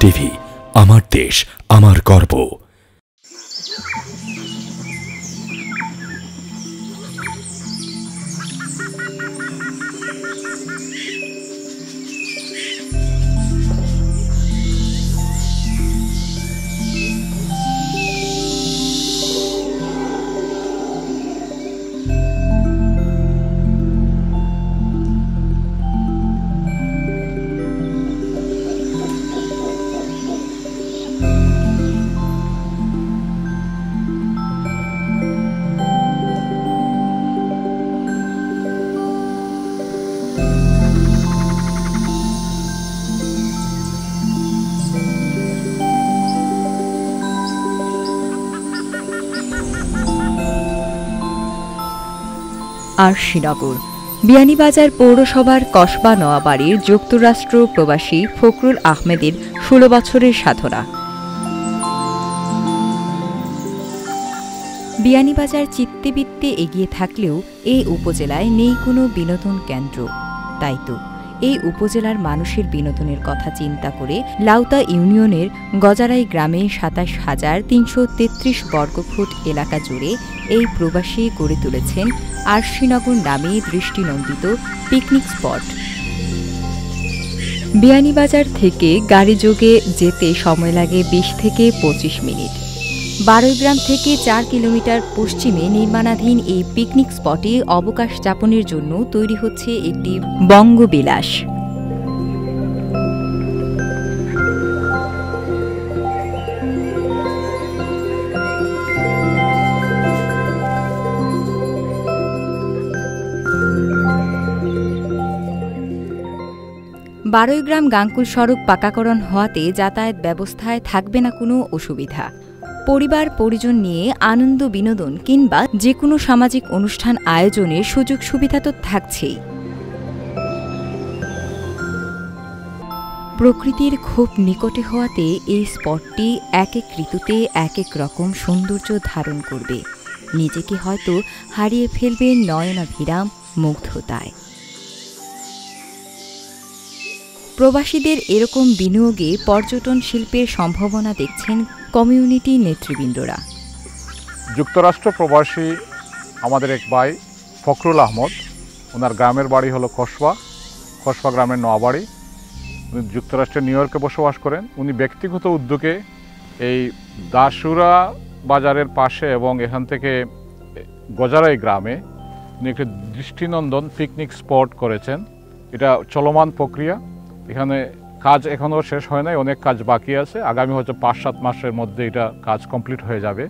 TV, আমার দেশ, আমার গর্ব। আরশিনগর বিয়ানীবাজার পৌরসভার কসবা নোয়াবাড়ির যুক্তরাষ্ট্র প্রবাসী ফখরুল আহমেদের ১৬ বছরের সাধনা। বিয়ানীবাজার চিত্তেবৃত্তে এগিয়ে থাকলেও এই উপজেলায় নেই কোনো বিনোদন কেন্দ্র। তাই তো এই উপজেলার মানুষের বিনোদনের কথা চিন্তা করে লাউতা ইউনিয়নের গজারাই গ্রামে ২৭,৩৩৩ বর্গফুট এলাকা জুড়ে এই প্রবাসী গড়ে তুলেছেন আরশিনগর নামে দৃষ্টিনন্দিত পিকনিক স্পট। বিয়ানীবাজার থেকে গাড়িযোগে যেতে সময় লাগে ২০ থেকে ২৫ মিনিট। বারৈগ্রাম থেকে ৪ কিলোমিটার পশ্চিমে নির্মাণাধীন এই পিকনিক স্পটে অবকাশ যাপনের জন্য তৈরি হচ্ছে একটি বঙ্গবিলাস। বারৈগ্রাম গাংকুল সড়ক পাকাকরণ হওয়াতে যাতায়াত ব্যবস্থায় থাকবে না কোনো অসুবিধা। পরিবার পরিজন নিয়ে আনন্দ বিনোদন কিংবা যে কোনো সামাজিক অনুষ্ঠান আয়োজনের সুযোগ সুবিধা তো থাকছেই। প্রকৃতির খুব নিকটে হওয়াতে এই স্পটটি এক এক ঋতুতে এক এক রকম সৌন্দর্য ধারণ করবে। নিজেকে হয়তো হারিয়ে ফেলবে নয়নাভিরাম মুগ্ধতায়। প্রবাসীদের এরকম বিনিয়োগে পর্যটন শিল্পের সম্ভাবনা দেখছেন কমিউনিটি নেতৃবৃন্দরা। যুক্তরাষ্ট্র প্রবাসী আমাদের এক ভাই ফখরুল আহমদ, ওনার গ্রামের বাড়ি হলো কসবা গ্রামের নোয়াবাড়ি। উনি যুক্তরাষ্ট্রের নিউ ইয়র্কে বসবাস করেন। উনি ব্যক্তিগত উদ্যোগে এই দাসুরা বাজারের পাশে এবং এখান থেকে গজারাই গ্রামে উনি একটি দৃষ্টিনন্দন পিকনিক স্পট করেছেন। এটা চলমান প্রক্রিয়া, এখানে কাজ এখনও শেষ হয় নাই, অনেক কাজ বাকি আছে। আগামী হয়তো ৫-৭ মাসের মধ্যে এটা কাজ কমপ্লিট হয়ে যাবে।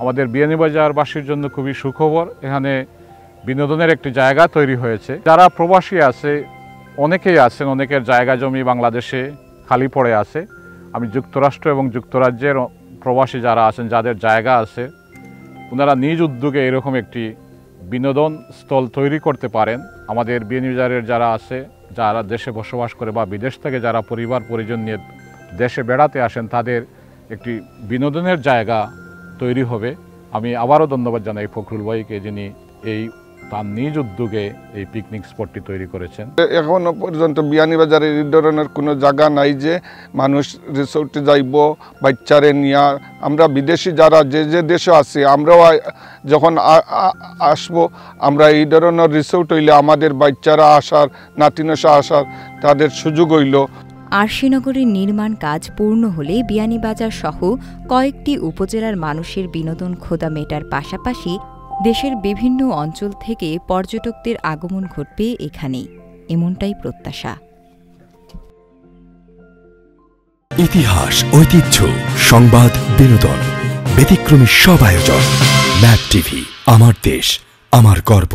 আমাদের বিয়ানীবাজারবাসীর জন্য খুবই সুখবর, এখানে বিনোদনের একটি জায়গা তৈরি হয়েছে। যারা প্রবাসী আছে অনেকেই আছেন, অনেকের জায়গা জমি বাংলাদেশে খালি পড়ে আছে। আমি যুক্তরাষ্ট্র এবং যুক্তরাজ্যের প্রবাসী যারা আছেন, যাদের জায়গা আছে, ওনারা নিজ উদ্যোগে এরকম একটি বিনোদন স্থল তৈরি করতে পারেন। আমাদের বিয়ানীবাজারের যারা আছে, যারা দেশে বসবাস করে বা বিদেশ থেকে যারা পরিবার পরিজন নিয়ে দেশে বেড়াতে আসেন, তাদের একটি বিনোদনের জায়গা তৈরি হবে। আমি আবারও ধন্যবাদ জানাই ফখরুল ভাইকে, যিনি তার নিজ উদ্যোগে এই পিকনিক স্পটটি তৈরি করেছেন। এখনো পর্যন্ত বিয়ানীবাজারে এই ধরনের কোনো জায়গা নাই যে মানুষ রিসোর্টে যাইব বাচ্চারে নিয়ে। আমরা বিদেশি যারা যে দেশে আছি, আমরাও যখন আসবো, আমরা এই ধরনের রিসোর্ট হইলে আমাদের বাচ্চারা আসার, নাতিনসা আসার তাদের সুযোগ হইল। আরশিনগরের নির্মাণ কাজ পূর্ণ হলে বিয়ানীবাজার সহ কয়েকটি উপজেলার মানুষের বিনোদন ক্ষুধা মেটার পাশাপাশি দেশের বিভিন্ন অঞ্চল থেকে পর্যটকদের আগমন ঘটবে এখানেই, এমনটাই প্রত্যাশা। ইতিহাস, ঐতিহ্য, সংবাদ, বিনোদন, ব্যতিক্রমী সব আয়োজন। ম্যাপ টিভি, আমার দেশ, আমার গর্ব।